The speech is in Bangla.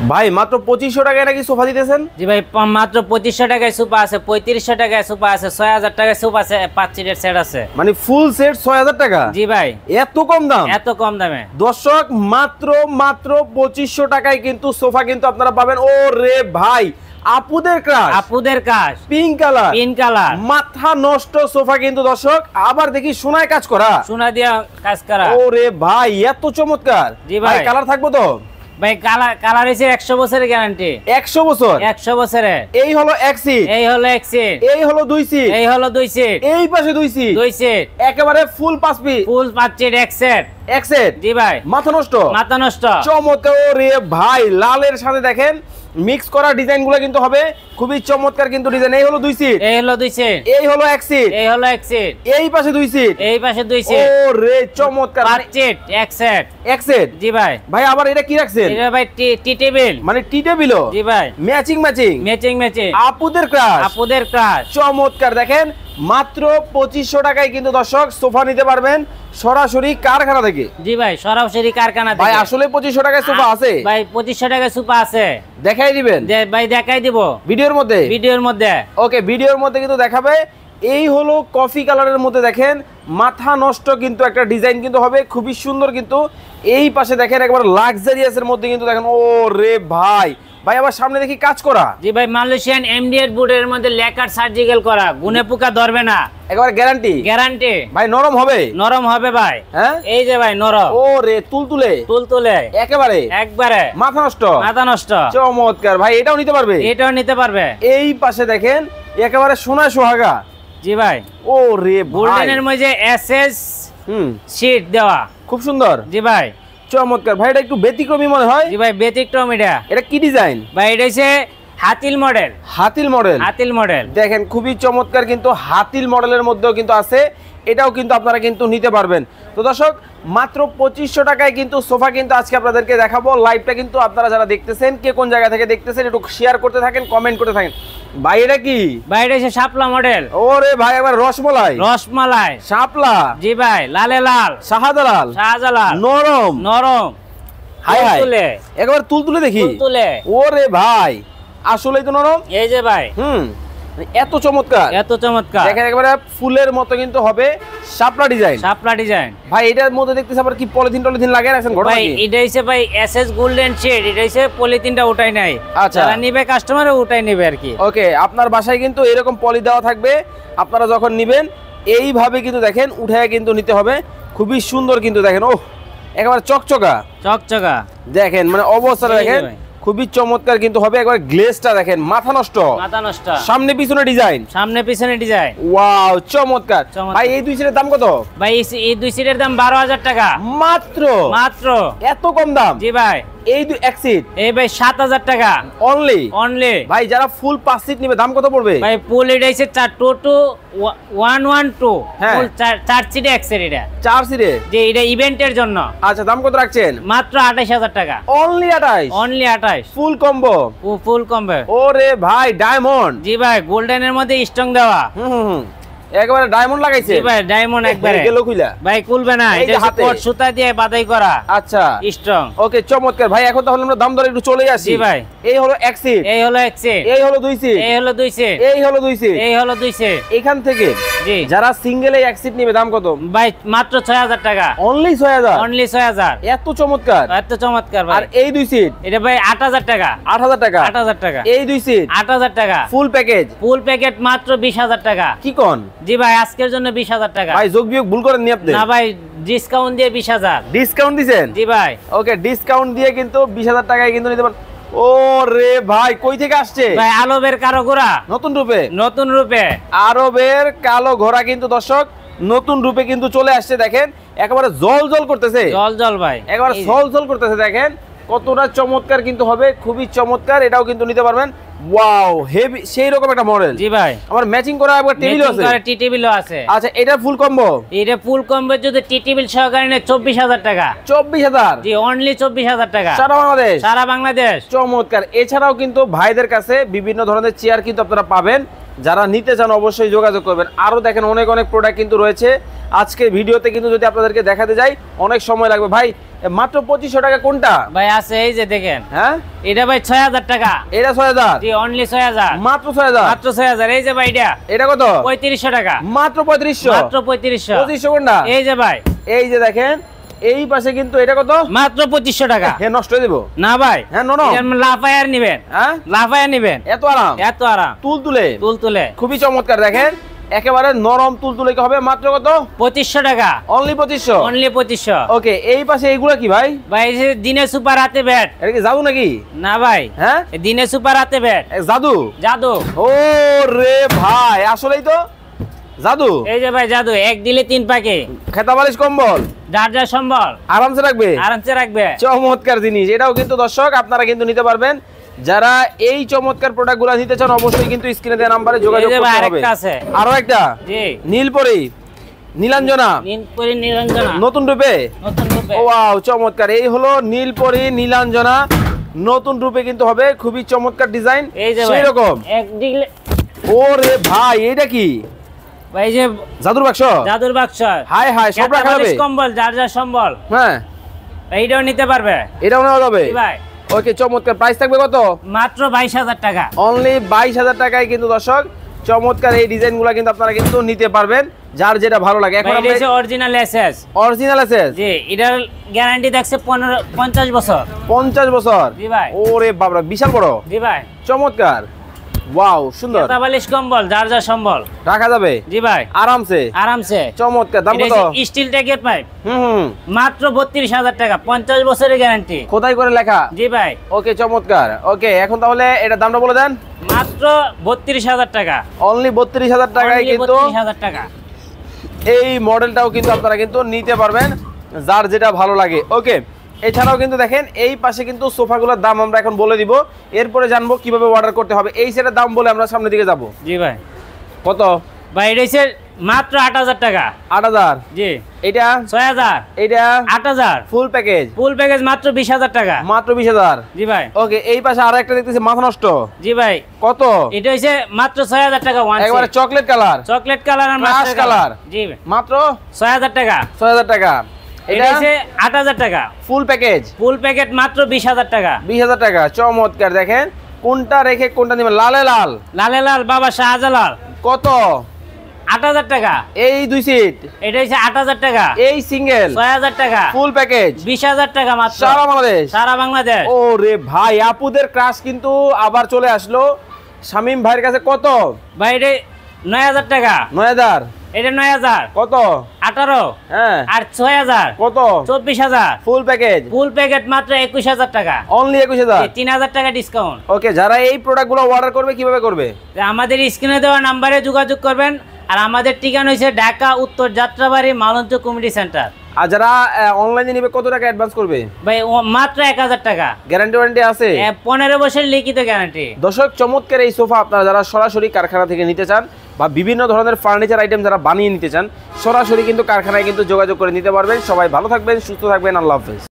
ভাই মাত্র 2500 টাকায় নাকি সোফা দিতেছেন? জি ভাই মাত্র 2500 টাকায় সোফা আছে, 3500 টাকায় সোফা আছে, 6000 টাকায় সোফা আছে, 5 সিটের সেট আছে। মানে ফুল সেট 6000 টাকা? জি ভাই। এত কম দাম? এত কম দামে দর্শক মাত্র 2500 টাকায় কিন্তু সোফা কিন্তু আপনারা পাবেন। ও রে ভাই, আপুদের ক্রাশ পিঙ্ক কালার মাথা নষ্ট সোফা কিন্তু দর্শক, আবার দেখি সোনায় কাজ করা, সোনা দিয়া কাজ করা। ওরে ভাই এত চমৎকার। জি ভাই। কালার থাকবো তো? ভাই কালার হইছে 100 বছরের গ্যারান্টি। 100 বছর? 100 বছরের। এই হলো এক সিট, এই হলো এক সিট, এই হলো দুই সিট, এই হলো দুই সিট, এই পাশে দুই সিট, দুই সিট, একেবারে ফুল 5 পিস, ফুল 5 সিট এক সেট। এক সেট? জি ভাই। মাথা নষ্ট চমৎকার। রে ভাই, লালের সাথে দেখেন মিক্স করা ডিজাইন গুলো কিন্তু হবে খুবই চমৎকার কিন্তু ডিজাইন। এই হলো দুই সিট, এই হলো দুই সিট, এই হলো এক সিট, এই হলো এক সিট, এই পাশে দুই সিট, এই পাশে দুই সিট। ও রে চমৎকার। 5 সিট এক সেট, এক সেট? জি ভাই। ভাই আবার এটা কি রাখছেন? এটা ভাই টি টেবিল, মানে টি টেবিলও? জি ভাই। ম্যাচিং আপুদের ক্রাশ। চমৎকার। দেখেন মাত্র 2500 টাকায় কিন্তু দর্শক সোফা নিতে পারবেন সরাসরি কারখানা থেকে। জি ভাই, সরাসরি কারখানা থেকে। ভাই আসলে 2500 টাকায় সোফা আছে? ভাই 2500 টাকায় সোফা আছে। দেখাই দিবেন? ভাই দেখাই দিব ভিডিওর মধ্যে। ওকে, ভিডিওর মধ্যে কিন্তু দেখাবে। এই হলো কফি কালারের মধ্যে দেখেন মাথা নষ্ট কিন্তু একটা ডিজাইন কিন্তু হবে খুবই সুন্দর কিন্তু। এই পাশে দেখেন একবার লাক্সারিয়াসের মধ্যে কিন্তু দেখেন। ও রে ভাই, ভাই আবার সামনে দেখি কাজ করা। জি ভাই, মালয়েশিয়ান এমডিএফ বোর্ডের মধ্যে লেকার সার্জিক্যাল করা, গুনে পোকা ধরবে না, একেবারে গ্যারান্টি। ভাই নরম হবে ভাই। হ্যাঁ, এই যে ভাই নরম। ও রে তুলতুলে একবারে মাথা নষ্ট। চমৎকার। ভাই এটাও নিতে পারবে? এই পাশে দেখেন একেবারে সোনায় সোহাগা। জি ভাই। ও রে গোল্ডেনের মধ্যে এসএস শীট দেওয়া, খুব সুন্দর। জি ভাই, চমৎকার। ভাই এটা একটু ব্যতিক্রমী মনে হয়। জি ভাই, ব্যতিক্রম। এটা কি ডিজাইন? ভাই এটা হচ্ছে হাতিল মডেল। দেখেন খুবই চমৎকার কিন্তু হাতিল মডেলের মধ্যেও কিন্তু আছে। এটাও কিন্তু আপনারা কিন্তু নিতে পারবেন। তো দর্শক মাত্র 2500 টাকায় কিন্তু সোফা কিন্তু আজকে আপনাদেরকে দেখাবো। লাইভটা কিন্তু আপনারা যারা দেখতেছেন, কে কোন জায়গা থেকে দেখতেছেন একটু শেয়ার করতে থাকেন, কমেন্ট করতে থাকেন। ভাই এটা কি? ভাই এটা হচ্ছে শাপলা মডেল। ওরে ভাই, এবার রসমালাই শাপলা। জি ভাই, লালে লাল, শাহজালাল, নরম। হাই একবার তুলতুলে দেখি। ওরে ভাই, আসলেই তো নরম। এই যে ভাই, এত চমৎকার দেখেন, একেবারে ফুলের মতো কিন্তু হবে। শাপলা ডিজাইন। ভাই এটার মধ্যে দেখতেছি আবার কি পলিথিন লাগিয়ে রাখছেন? ভাই এটা হচ্ছে ভাই এসএস গোল্ডেন শেড। এটা হচ্ছে পলিথিনটা উঠাই নাই। আচ্ছা, যারা নিবে কাস্টমার উঠাই নেবে আর কি। ওকে, আপনার বাসায় কিন্তু এরকম পলি দেওয়া থাকবে। আপনারা যখন নিবেন এইভাবে কিন্তু দেখেন উঠায় কিন্তু নিতে হবে। খুবই সুন্দর কিন্তু দেখেন। ও একেবারে চকচকা দেখেন, মানে অবস্থাটা দেখেন খুবই চমৎকার কিন্তু হবে। একবার গ্লেজটা দেখেন, মাথা নষ্ট। সামনে পিছনে ডিজাইন। ওয়াও, চমৎকার। ভাই এই দুই সিটের দাম কত? ভাই এই দুই সিটের দাম 12000 টাকা মাত্র। এত কম দাম? জি ভাই। এই এক সিট এই ভাই 7000 টাকা অনলি। ভাই যারা ফুল 5 সিট নিবে দাম কত পড়বে? ভাই ফুল এটা হচ্ছে 112 ফুল 4 সিটে এক সিট। এটা 4 সিটে? জি, এটা ইভেন্টের জন্য। আচ্ছা, দাম কত রাখছেন? মাত্র 28000 টাকা অনলি। 28 ফুল কম্বো। ওরে ভাই, ডায়মন্ড। জি ভাই, গোল্ডেনের মধ্যে স্ট্রং দেওয়া। একবারে ডায়মন্ড লাগাইছে? জি ভাই, ডায়মন্ড একবারে। গেল কইলা? ভাই খুলবে না, এটা কট সুতা দিয়ে বাঁধাই করা। আচ্ছা, স্ট্রং। ওকে, চমৎকার। ভাই এখন তাহলে আমরা দাম দরে একটু চলে আসি। জি ভাই। এই হলো এক সিট, এই হলো এক সিট, এই হলো দুই সিট, এই হলো দুই সিট, এই হলো দুই সিট, এই হলো দুই সিট। এখান থেকে জি যারা সিঙ্গেল এই এক সিট নিবে দাম কত? ভাই মাত্র 6000 টাকা অনলি। 6000 এত চমৎকার ভাই। আর এই দুই সিট? এটা ভাই 8000 টাকা। 8000 টাকা। এই দুই সিট 8000 টাকা। ফুল প্যাকেজ মাত্র 20000 টাকা। কি কোন? জি ভাই, আজকের জন্য 20000 টাকা। ভাই যোগ বিয়োগ ভুল করেন নি আপনি? না ভাই, ডিসকাউন্ট দিয়ে 20000। ডিসকাউন্ট দিবেন? জি ভাই। ওকে, ডিসকাউন্ট দিয়ে কিন্তু 20000 টাকায় কিন্তু নিতে পারেন। ও রে ভাই, কই থেকে আসছে? ভাই আরবের কালো ঘোড়া, নতুন রূপে। আরবের কালো ঘোড়া কিন্তু দর্শক নতুন রূপে কিন্তু চলে আসছে। দেখেন একেবারে জল করতেছে। ভাই একেবারে জল করতেছে। দেখেন কতটা চমৎকার কিন্তু হবে, খুবই চমৎকার। এটাও কিন্তু নিতে পারবেন। ওয়াও, হেভি সেই রকম একটা মডেল। জি ভাই, আমার ম্যাচিং করা একবার টেবিলও আছে। টি টেবিলও আছে। আচ্ছা, এটা ফুল কম্বো? এটা ফুল কম্বো যদি টি টেবিল সহকারে নেয় 24000 টাকা। 24000? জি, অনলি 24000 টাকা। সারা বাংলাদেশ। চমৎকার। এছাড়াও কিন্তু ভাইদের কাছে বিভিন্ন ধরনের চেয়ার কিন্তু আপনারা পাবেন। যারা নিতে চান অবশ্যই যোগাযোগ করবেন। আরো দেখেন অনেক প্রোডাক্ট কিন্তু রয়েছে। আজকে ভিডিওতে কিন্তু যদি আপনাদেরকে দেখাতে যাই অনেক সময় লাগবে। ভাই মাত্র 2500 টাকা কোনটা ভাই আছে এই যে দেখেন, হ্যাঁ এটা ভাই 6000 টাকা। এটা 6000, জি অনলি 6000, মাত্র 6000, মাত্র 6000। এই যে ভাই এটা কত 3500 টাকা, মাত্র 3500, মাত্র 3500। 2500 কোনটা এই যে ভাই, এই যে দেখেন এই পাশে কিন্তু এটা কত মাত্র 2500 টাকা। হ্যাঁ নষ্ট হয়ে দেব না ভাই, হ্যাঁ নো নো, লাফায়ার নেবেন, হ্যাঁ লাফায়ার নেবেন, এত আরাম, এত আরাম, তুলতুলে তুলতুলে খুবই চমৎকার। দেখেন একেবারে নরম তুলতুলে কি হবে, মাত্র কত 2500 টাকা, অনলি 2500, অনলি 2500। ওকে। এই পাশে এইগুলা কি ভাই, ভাই এই যে দিনে সুপার রাতে ব্যাট। এটা কি জাদু নাকি? না ভাই, হ্যাঁ এই দিনে সুপার রাতে ব্যাট, জাদু, জাদু। ও রে ভাই আসলেই তো জাদু। এই যে ভাই জাদু, এক দিলে 3 পাকে, খেতা বালিশ কম্বল যার সম্বল আরামসে রাখবে, আরামসে রাখবে। চমৎকার জিনিস। এটাও কিন্তু দর্শক আপনারা কিন্তু নিতে পারবেন। যারা এই চমৎকার প্রোডাক্টগুলো নিতে চান অবশ্যই কিন্তু স্ক্রিনে দেওয়া নম্বরে যোগাযোগ এই যে করতে ভাই হবে। আরেকটা আছে, আরো একটা জি নীলপরি নীলাঞ্জনা নীলপরি নিরঞ্জনা, নতুন রূপে, নতুন রূপে। ওয়াও চমৎকার। এই হলো নীলপরি নীলাঞ্জনা নতুন রূপে কিন্তু হবে, খুবই চমৎকার ডিজাইন এই যে ভাই সেই রকম। এক দিলে, ওরে ভাই এটা কি ভাই এই যে জাদুর বাক্স, জাদুর বাক্স, হাই হাই সব খেতা রাখা যাবে, বালিশ কম্বল যার সম্বল, হ্যাঁ এইটাও নিতে পারবে। এটাও নেওয়া যাবে জি ভাই, ওকে চমৎকার। প্রাইস থাকবে কত, মাত্র 22000 টাকা, অনলি 22000 টাকায় কিন্তু দর্শক চমৎকার এই ডিজাইনগুলো কিন্তু আপনারা কিন্তু নিতে পারবেন, যার যেটা ভালো লাগে। এখন ভাই এটা আমরা হচ্ছে অরিজিনাল এসএস। অরিজিনাল আছে জি এটার গ্যারান্টি থাকছে 50 বছর। 50 বছর, জি ভাই, ওরে বাবরা বিশাল বড়, জি ভাই। চমৎকার, ওয়াও সুন্দর, খেতা বালিশ কম্বল যার সম্বল, রাখা যাবে জি ভাই আরামসে, আরামসে। চমৎকার। দাম এটা কত, হচ্ছে স্টিল ট্যাগের পাইপ, হুম মাত্র 32000 টাকা, 50 বছরের গ্যারান্টি। কোথায় করে লেখা, জি ভাই ওকে চমৎকার। ওকে এখন তাহলে এটা দামটা বলে দেন। মাত্র 32000 টাকা, অনলি 32000 টাকায় Only কিন্তু 32000 টাকা। এই মডেলটাও কিন্তু আপনারা কিন্তু নিতে পারবেন, যার যেটা ভালো লাগে। ওকে এছাড়াও কিন্তু দেখেন এই পাশে কিন্তু সোফাগুলোর দাম আমরা এখন বলে দিব, এরপরে জানবো কিভাবে অর্ডার করতে হবে। এই সেটের দাম বলে আমরা সামনের দিকে যাব। জি ভাই, কত ভাই এটা হচ্ছে মাত্র 8000 টাকা। 8000, জি এটা 6000, এটা 8000, ফুল প্যাকেজ ফুল প্যাকেজ মাত্র 20000 টাকা। মাত্র 20000। জি ভাই, ওকে এই পাশে আরো একটা দেখতেছি মাথা নষ্ট, জি ভাই কত এটা হচ্ছে মাত্র 6000 টাকা, ওয়ান একবারে চকলেট কালার, চকলেট কালার আর Crush মাস্টার color। কালার। জি ভাই, মাত্র 6000 টাকা। 6000 টাকা। এটা এটা হচ্ছে 8000 টাকা, ফুল প্যাকেজ ফুল প্যাকেট মাত্র 20000 টাকা। 20000 টাকা। চমৎকার। দেখেন কোনটা রেখে কোনটা নেবেন, লালে লাল লালে লাল বাবা শাহজালাল, কত 8000 টাকা। এই দুই সিট, এটা হচ্ছে 8000 টাকা। এই সিঙ্গেল 6000 টাকা, ফুল প্যাকেজ 20000 টাকা মাত্র, সারা বাংলাদেশ। সারা বাংলাদেশ। ও রে ভাই আপুদের ক্রাশ কিন্তু আবার চলে আসলো শামিম ভাইয়ের কাছে। কত ভাই এটা 9000 টাকা, 9000, এটা 9000, কত 18 হ্যাঁ আর 6000, কত 24000। ফুল প্যাকেজ ফুল প্যাকেট মাত্র 21000 টাকা, অনলি 21000। 3000 টাকা ডিসকাউন্ট। ওকে যারা এই প্রোডাক্টগুলো অর্ডার করবে কিভাবে করবে, আমাদের স্ক্রিনে দেওয়া নাম্বারে যোগাযোগ করবেন। আর আমাদের ঠিকানা হচ্ছে ঢাকা উত্তর যাত্রাবাড়ি মালঞ্চ কমিউনিটি সেন্টার। আর যারা অনলাইনে নেবে কত টাকা অ্যাডভান্স করবে, ভাই মাত্র 1000 টাকা, গ্যারান্টি ওয়ারেন্টি আছে 15 বছর লিখিত গ্যারান্টি। দর্শক চমৎকার এই সোফা আপনারা যারা সরাসরি কারখানা থেকে নিতে চান বা বিভিন্ন ধরনের ফার্নিচার আইটেম যারা বানিয়ে নিতে চান সরাসরি কিন্তু কারখানায় কিন্তু যোগাযোগ করে নিতে পারবেন। সবাই ভালো থাকবেন, সুস্থ থাকবেন, আল্লাহ হাফেজ।